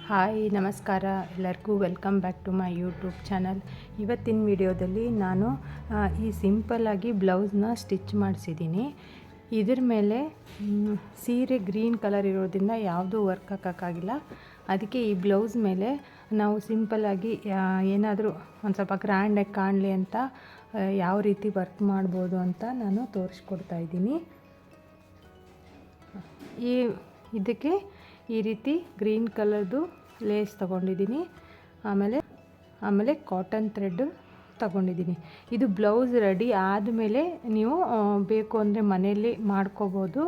Hi ನಮಸ್ಕಾರ ಎಲ್ಲರಿಗೂ welcome back to my YouTube channel. ಇವತ್ತಿನ ವಿಡಿಯೋದಲ್ಲಿ ನಾನು ಈ ಸಿಂಪಲ್ಲಾಗಿ ಬ್ಲೌಸ್ನ ಸ್ಟಿಚ್ ಮಾಡಿಸಿದ್ದೀನಿ. ಇದ್ರ ಮೇಲೆ ಸೀರೆ ಗ್ರೀನ್ ಕಲರ್ ಇರೋದ್ರಿಂದ ಯಾವುದೂ ವರ್ಕ್ ಹಾಕೋಕ್ಕಾಗಿಲ್ಲ. ಅದಕ್ಕೆ ಈ ಬ್ಲೌಸ್ ಮೇಲೆ ನಾವು ಸಿಂಪಲ್ಲಾಗಿ ಏನಾದರೂ ಒಂದು ಸ್ವಲ್ಪ ಗ್ರ್ಯಾಂಡಾಗಿ ಕಾಣಲಿ ಅಂತ ಯಾವ ರೀತಿ ವರ್ಕ್ ಮಾಡ್ಬೋದು ಅಂತ ನಾನು ತೋರಿಸ್ಕೊಡ್ತಾ ಇದ್ದೀನಿ. ಇದಕ್ಕೆ ಈ ರೀತಿ ಗ್ರೀನ್ ಕಲರ್ದು ಲೇಸ್ ತೊಗೊಂಡಿದ್ದೀನಿ. ಆಮೇಲೆ ಕಾಟನ್ ಥ್ರೆಡ್ ತೊಗೊಂಡಿದ್ದೀನಿ. ಇದು ಬ್ಲೌಸ್ ರೆಡಿ ಆದಮೇಲೆ ನೀವು ಬೇಕು ಅಂದರೆ ಮನೆಯಲ್ಲಿ ಮಾಡ್ಕೋಬೋದು.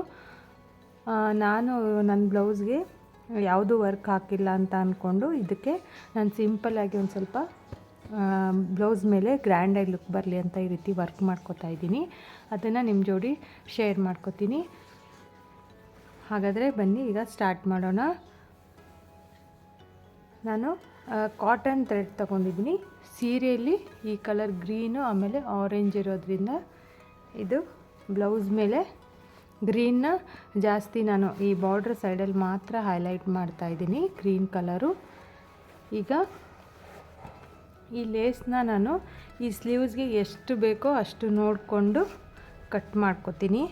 ನಾನು ನನ್ನ ಬ್ಲೌಸ್ಗೆ ಯಾವುದೂ ವರ್ಕ್ ಹಾಕಿಲ್ಲ ಅಂತ ಅಂದ್ಕೊಂಡು ಇದಕ್ಕೆ ನಾನು ಸಿಂಪಲ್ಲಾಗಿ ಒಂದು ಸ್ವಲ್ಪ ಬ್ಲೌಸ್ ಮೇಲೆ ಗ್ರ್ಯಾಂಡಾಗಿ ಲುಕ್ ಬರಲಿ ಅಂತ ಈ ರೀತಿ ವರ್ಕ್ ಮಾಡ್ಕೋತಾ ಇದ್ದೀನಿ. ಅದನ್ನು ನಿಮ್ಮ ಜೋಡಿ ಶೇರ್ ಮಾಡ್ಕೋತೀನಿ. ಹಾಗಾದರೆ ಬನ್ನಿ ಈಗ ಸ್ಟಾರ್ಟ್ ಮಾಡೋಣ. ನಾನು ಕಾಟನ್ ಥ್ರೆಡ್ ತೊಗೊಂಡಿದ್ದೀನಿ. ಸೀರೆಯಲ್ಲಿ ಈ ಕಲರ್ ಗ್ರೀನು ಆಮೇಲೆ ಆರೆಂಜ್ ಇರೋದ್ರಿಂದ ಇದು ಬ್ಲೌಸ್ ಮೇಲೆ ಗ್ರೀನ್ನ ಜಾಸ್ತಿ ನಾನು ಈ ಬಾರ್ಡ್ರ್ ಸೈಡಲ್ಲಿ ಮಾತ್ರ ಹೈಲೈಟ್ ಮಾಡ್ತಾಯಿದ್ದೀನಿ, ಗ್ರೀನ್ ಕಲರು. ಈಗ ಈ ಲೇಸ್ನ ನಾನು ಈ ಸ್ಲೀವ್ಸ್ಗೆ ಎಷ್ಟು ಬೇಕೋ ಅಷ್ಟು ನೋಡಿಕೊಂಡು ಕಟ್ ಮಾಡ್ಕೊತೀನಿ.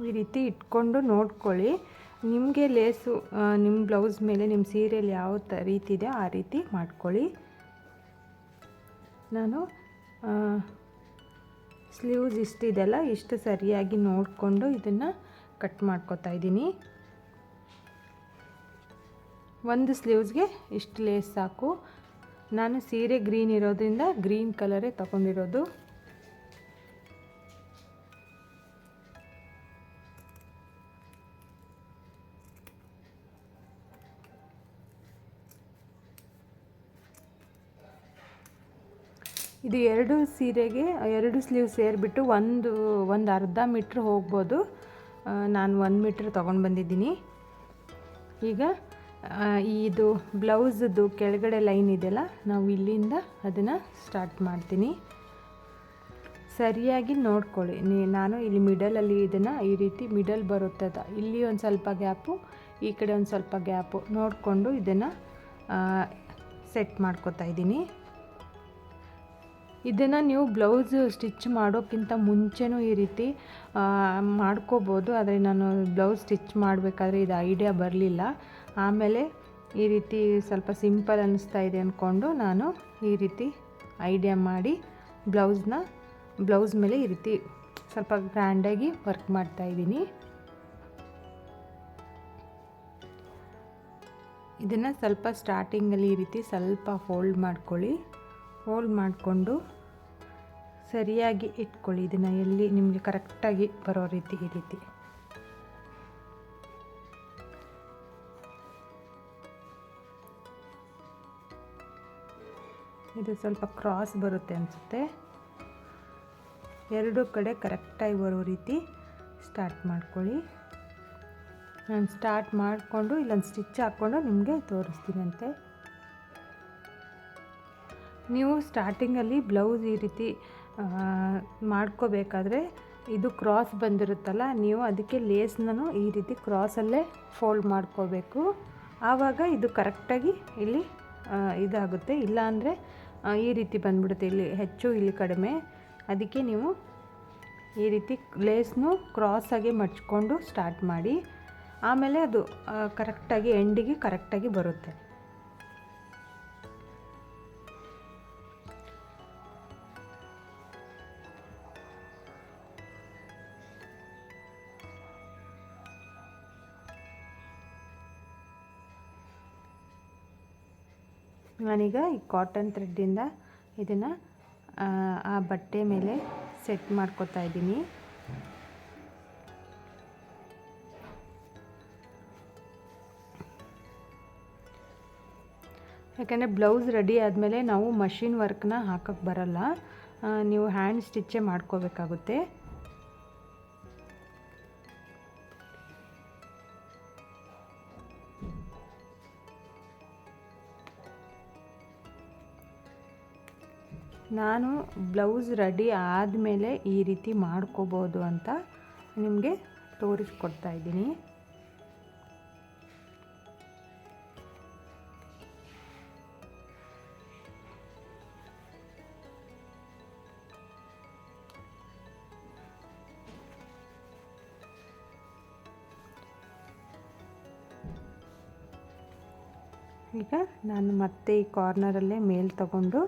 ಈ ರೀತಿ ಇಟ್ಕೊಂಡು ನೋಡ್ಕೊಳ್ಳಿ. ನಿಮಗೆ ಲೇಸು ನಿಮ್ಮ ಬ್ಲೌಸ್ ಮೇಲೆ ನಿಮ್ಮ ಸೀರೆಯಲ್ಲಿ ಯಾವ ರೀತಿ ಇದೆ ಆ ರೀತಿ ಮಾಡ್ಕೊಳ್ಳಿ. ನಾನು ಸ್ಲೀವ್ಸ್ ಇಷ್ಟಿದೆಲ್ಲ ಇಷ್ಟು ಸರಿಯಾಗಿ ನೋಡಿಕೊಂಡು ಇದನ್ನು ಕಟ್ ಮಾಡ್ಕೊತಾ ಇದ್ದೀನಿ. ಒಂದು ಸ್ಲೀವ್ಸ್ಗೆ ಇಷ್ಟು ಲೇಸ್ ಸಾಕು. ನಾನು ಸೀರೆ ಗ್ರೀನ್ ಇರೋದ್ರಿಂದ ಗ್ರೀನ್ ಕಲರೇ ತಗೊಂಡಿರೋದು. ಇದು ಎರಡು ಸೀರೆಗೆ ಎರಡು ಸ್ಲೀವ್ ಸೇರಿಬಿಟ್ಟು ಒಂದು ಅರ್ಧ ಮೀಟ್ರ್ ಹೋಗ್ಬೋದು. ನಾನು 1 ಮೀಟ್ರ್ ತೊಗೊಂಡು ಬಂದಿದ್ದೀನಿ. ಈಗ ಇದು ಬ್ಲೌಸದ್ದು ಕೆಳಗಡೆ ಲೈನ್ ಇದೆಯಲ್ಲ, ನಾವು ಇಲ್ಲಿಂದ ಅದನ್ನು ಸ್ಟಾರ್ಟ್ ಮಾಡ್ತೀನಿ. ಸರಿಯಾಗಿ ನೋಡ್ಕೊಳ್ಳಿ. ನಾನು ಇಲ್ಲಿ ಮಿಡಲಲ್ಲಿ ಇದನ್ನು ಈ ರೀತಿ ಮಿಡಲ್ ಬರುತ್ತದೆ, ಇಲ್ಲಿ ಒಂದು ಸ್ವಲ್ಪ ಗ್ಯಾಪು, ಈ ಕಡೆ ಒಂದು ಸ್ವಲ್ಪ ಗ್ಯಾಪು ನೋಡಿಕೊಂಡು ಇದನ್ನು ಸೆಟ್ ಮಾಡ್ಕೊತಾ ಇದ್ದೀನಿ. ಇದನ್ನು ನೀವು ಬ್ಲೌಸ್ ಸ್ಟಿಚ್ ಮಾಡೋಕ್ಕಿಂತ ಮುಂಚೆನೂ ಈ ರೀತಿ ಮಾಡ್ಕೋಬೋದು. ಆದರೆ ನಾನು ಬ್ಲೌಸ್ ಸ್ಟಿಚ್ ಮಾಡಬೇಕಾದ್ರೆ ಇದು ಐಡಿಯಾ ಬರಲಿಲ್ಲ. ಆಮೇಲೆ ಈ ರೀತಿ ಸ್ವಲ್ಪ ಸಿಂಪಲ್ ಅನ್ನಿಸ್ತಾ ಇದೆ ಅಂದ್ಕೊಂಡು ನಾನು ಈ ರೀತಿ ಐಡಿಯಾ ಮಾಡಿ ಬ್ಲೌಸ್ ಮೇಲೆ ಈ ರೀತಿ ಸ್ವಲ್ಪ ಗ್ರ್ಯಾಂಡಾಗಿ ವರ್ಕ್ ಮಾಡ್ತಾಯಿದ್ದೀನಿ. ಇದನ್ನು ಸ್ವಲ್ಪ ಸ್ಟಾರ್ಟಿಂಗಲ್ಲಿ ಈ ರೀತಿ ಸ್ವಲ್ಪ ಫೋಲ್ಡ್ ಮಾಡ್ಕೊಳ್ಳಿ. ಫೋಲ್ಡ್ ಮಾಡಿಕೊಂಡು ಸರಿಯಾಗಿ ಇಟ್ಕೊಳ್ಳಿ. ಇದನ್ನು ಎಲ್ಲಿ ನಿಮಗೆ ಕರೆಕ್ಟಾಗಿ ಬರೋ ರೀತಿ ಈ ರೀತಿ. ಇದು ಸ್ವಲ್ಪ ಕ್ರಾಸ್ ಬರುತ್ತೆ ಅನಿಸುತ್ತೆ. ಎರಡೂ ಕಡೆ ಕರೆಕ್ಟಾಗಿ ಬರೋ ರೀತಿ ಸ್ಟಾರ್ಟ್ ಮಾಡ್ಕೊಳ್ಳಿ. ನಾನು ಸ್ಟಾರ್ಟ್ ಮಾಡಿಕೊಂಡು ಇಲ್ಲೊಂದು ಸ್ಟಿಚ್ ಹಾಕ್ಕೊಂಡು ನಿಮಗೆ ತೋರಿಸ್ತೀನಂತೆ. ನೀವು ಸ್ಟಾರ್ಟಿಂಗಲ್ಲಿ ಬ್ಲೌಸ್ ಈ ರೀತಿ ಮಾಡ್ಕೋಬೇಕಾದ್ರೆ ಇದು ಕ್ರಾಸ್ ಬಂದಿರುತ್ತಲ್ಲ, ನೀವು ಅದಕ್ಕೆ ಲೇಸ್ನೂ ಈ ರೀತಿ ಕ್ರಾಸಲ್ಲೇ ಫೋಲ್ಡ್ ಮಾಡ್ಕೋಬೇಕು. ಆವಾಗ ಇದು ಕರೆಕ್ಟಾಗಿ ಇಲ್ಲಿ ಇದಾಗುತ್ತೆ. ಇಲ್ಲಾಂದರೆ ಈ ರೀತಿ ಬಂದ್ಬಿಡುತ್ತೆ, ಇಲ್ಲಿ ಹೆಚ್ಚು ಇಲ್ಲಿ ಕಡಿಮೆ. ಅದಕ್ಕೆ ನೀವು ಈ ರೀತಿ ಲೇಸ್ನು ಕ್ರಾಸಾಗಿ ಮಡ್ಚ್ಕೊಂಡು ಸ್ಟಾರ್ಟ್ ಮಾಡಿ. ಆಮೇಲೆ ಅದು ಕರೆಕ್ಟಾಗಿ ಎಂಡಿಗೆ ಕರೆಕ್ಟಾಗಿ ಬರುತ್ತೆ. ನಾನೀಗ ಈ ಕಾಟನ್ ಥ್ರೆಡ್ಡಿಂದ ಇದನ್ನು ಆ ಬಟ್ಟೆ ಮೇಲೆ ಸೆಟ್ ಮಾಡ್ಕೊತಾ ಇದ್ದೀನಿ. ಯಾಕಂದರೆ ಬ್ಲೌಸ್ ರೆಡಿ ಆದಮೇಲೆ ನಾವು ಮಷಿನ್ ವರ್ಕ್ನ ಹಾಕೋಕ್ಕೆ ಬರಲ್ಲ, ನೀವು ಹ್ಯಾಂಡ್ ಸ್ಟಿಚ್ಚೇ ಮಾಡ್ಕೋಬೇಕಾಗುತ್ತೆ. ನಾನು ಬ್ಲೌಸ್ ರೆಡಿ ಆದಮೇಲೆ ಈ ರೀತಿ ಮಾಡ್ಕೋಬೋದು ಅಂತ ನಿಮಗೆ ತೋರಿಸ್ಕೊಡ್ತಾ ಇದ್ದೀನಿ. ಈಗ ನಾನು ಮತ್ತೆ ಈ ಕಾರ್ನರಲ್ಲೇ ಮೇಲೆ ತಗೊಂಡು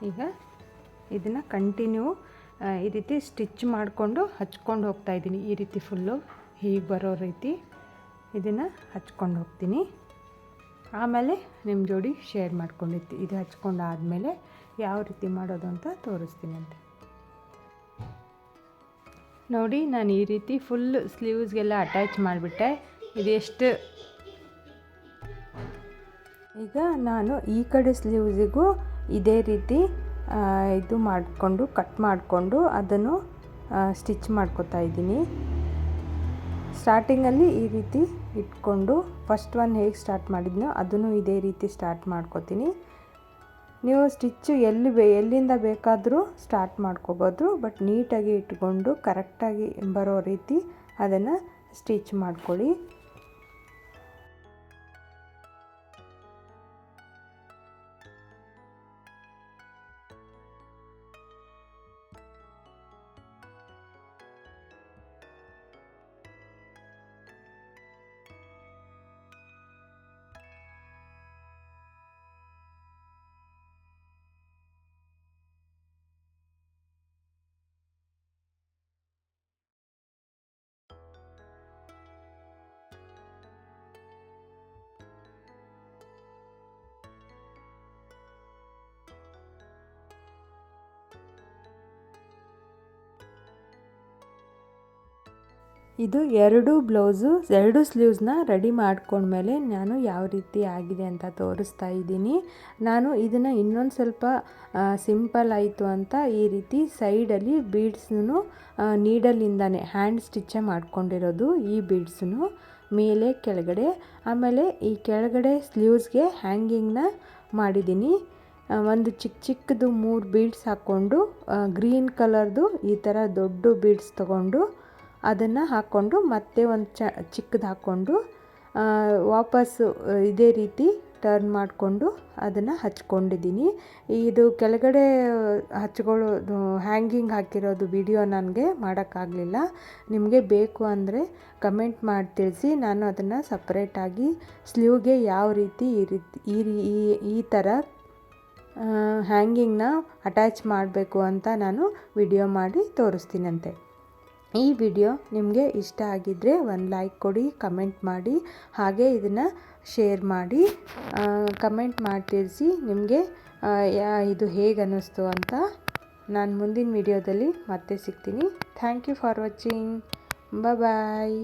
ಈಗ ಇದನ್ನು ಕಂಟಿನ್ಯೂ ಈ ರೀತಿ ಸ್ಟಿಚ್ ಮಾಡಿಕೊಂಡು ಹಚ್ಕೊಂಡು ಹೋಗ್ತಾ ಇದ್ದೀನಿ. ಈ ರೀತಿ ಫುಲ್ಲು ಹೀಗೆ ಬರೋ ರೀತಿ ಇದನ್ನು ಹಚ್ಕೊಂಡು ಹೋಗ್ತೀನಿ. ಆಮೇಲೆ ನಿಮ್ಮ ಜೋಡಿ ಶೇರ್ ಮಾಡ್ಕೊಂಡಿರ್ತೀನಿ. ಇದು ಹಚ್ಕೊಂಡು ಆದಮೇಲೆ ಯಾವ ರೀತಿ ಮಾಡೋದು ಅಂತ ತೋರಿಸ್ತೀನಿ ಅಂತ. ನೋಡಿ, ನಾನು ಈ ರೀತಿ ಫುಲ್ ಸ್ಲೀವ್ಸ್ಗೆಲ್ಲ ಅಟ್ಯಾಚ್ ಮಾಡಿಬಿಟ್ಟೆ. ಇದೆಷ್ಟು ಈಗ ನಾನು ಈ ಕಡೆ ಸ್ಲೀವ್ಸಿಗೂ ಇದೇ ರೀತಿ ಇದು ಮಾಡಿಕೊಂಡು ಕಟ್ ಮಾಡಿಕೊಂಡು ಅದನ್ನು ಸ್ಟಿಚ್ ಮಾಡ್ಕೊತಾ ಇದ್ದೀನಿ. ಸ್ಟಾರ್ಟಿಂಗಲ್ಲಿ ಈ ರೀತಿ ಇಟ್ಕೊಂಡು ಫಸ್ಟ್ ಒನ್ ಹೇಗೆ ಸ್ಟಾರ್ಟ್ ಮಾಡಿದ್ನೋ ಅದನ್ನು ಇದೇ ರೀತಿ ಸ್ಟಾರ್ಟ್ ಮಾಡ್ಕೊತೀನಿ. ನೀವು ಸ್ಟಿಚ್ಚು ಎಲ್ಲಿಂದ ಬೇಕಾದರೂ ಸ್ಟಾರ್ಟ್ ಮಾಡ್ಕೋಬೋದು, ಬಟ್ ನೀಟಾಗಿ ಇಟ್ಕೊಂಡು ಕರೆಕ್ಟಾಗಿ ಬರೋ ರೀತಿ ಅದನ್ನು ಸ್ಟಿಚ್ ಮಾಡ್ಕೊಳ್ಳಿ. ಇದು ಎರಡು ಸ್ಲೀವ್ಸ್ನ ರೆಡಿ ಮಾಡ್ಕೊಂಡ್ಮೇಲೆ ನಾನು ಯಾವ ರೀತಿ ಆಗಿದೆ ಅಂತ ತೋರಿಸ್ತಾ ಇದ್ದೀನಿ. ನಾನು ಇದನ್ನು ಇನ್ನೊಂದು ಸ್ವಲ್ಪ ಸಿಂಪಲ್ ಆಯಿತು ಅಂತ ಈ ರೀತಿ ಸೈಡಲ್ಲಿ ಬೀಡ್ಸನ್ನು ನೀಡಲಿಂದಾನೆ ಹ್ಯಾಂಡ್ ಸ್ಟಿಚ್ಚೇ ಮಾಡ್ಕೊಂಡಿರೋದು. ಈ ಬೀಡ್ಸನ್ನು ಮೇಲೆ ಕೆಳಗಡೆ, ಆಮೇಲೆ ಈ ಕೆಳಗಡೆ ಸ್ಲೀವ್ಸ್ಗೆ ಹ್ಯಾಂಗಿಂಗ್ನ ಮಾಡಿದ್ದೀನಿ. ಒಂದು ಚಿಕ್ಕದು 3 ಬೀಡ್ಸ್ ಹಾಕ್ಕೊಂಡು ಗ್ರೀನ್ ಕಲರ್ದು ಈ ಥರ ದೊಡ್ಡ ಬೀಡ್ಸ್ ತೊಗೊಂಡು ಅದನ್ನು ಹಾಕ್ಕೊಂಡು ಮತ್ತೆ ಒಂದು ಚಿಕ್ಕದು ಹಾಕ್ಕೊಂಡು ವಾಪಸ್ಸು ಇದೇ ರೀತಿ ಟರ್ನ್ ಮಾಡಿಕೊಂಡು ಅದನ್ನು ಹಚ್ಕೊಂಡಿದ್ದೀನಿ. ಇದು ಕೆಳಗಡೆ ಹಚ್ಕೊಳ್ಳೋದು ಹ್ಯಾಂಗಿಂಗ್ ಹಾಕಿರೋದು ವಿಡಿಯೋ ನನಗೆ ಮಾಡೋಕ್ಕಾಗಲಿಲ್ಲ. ನಿಮಗೆ ಬೇಕು ಅಂದರೆ ಕಮೆಂಟ್ ಮಾಡಿ ತಿಳಿಸಿ. ನಾನು ಅದನ್ನು ಸಪ್ರೇಟಾಗಿ ಸ್ಲೀವ್ಗೆ ಯಾವ ರೀತಿ ಈ ಥರ ಹ್ಯಾಂಗಿಂಗ್ನ ಅಟ್ಯಾಚ್ ಮಾಡಬೇಕು ಅಂತ ನಾನು ವಿಡಿಯೋ ಮಾಡಿ ತೋರಿಸ್ತೀನಂತೆ. ಈ ವಿಡಿಯೋ ನಿಮಗೆ ಇಷ್ಟ ಆಗಿದ್ದರೆ ಒಂದು ಲೈಕ್ ಕೊಡಿ, ಕಮೆಂಟ್ ಮಾಡಿ, ಹಾಗೆ ಇದನ್ನು ಶೇರ್ ಮಾಡಿ. ಕಮೆಂಟ್ ಮಾಡಿ ತಿಳಿಸಿ ನಿಮಗೆ ಇದು ಹೇಗೆ ಅನ್ನಿಸ್ತು ಅಂತ. ನಾನು ಮುಂದಿನ ವಿಡಿಯೋದಲ್ಲಿ ಮತ್ತೆ ಸಿಗ್ತೀನಿ. Thank you for watching. Bye.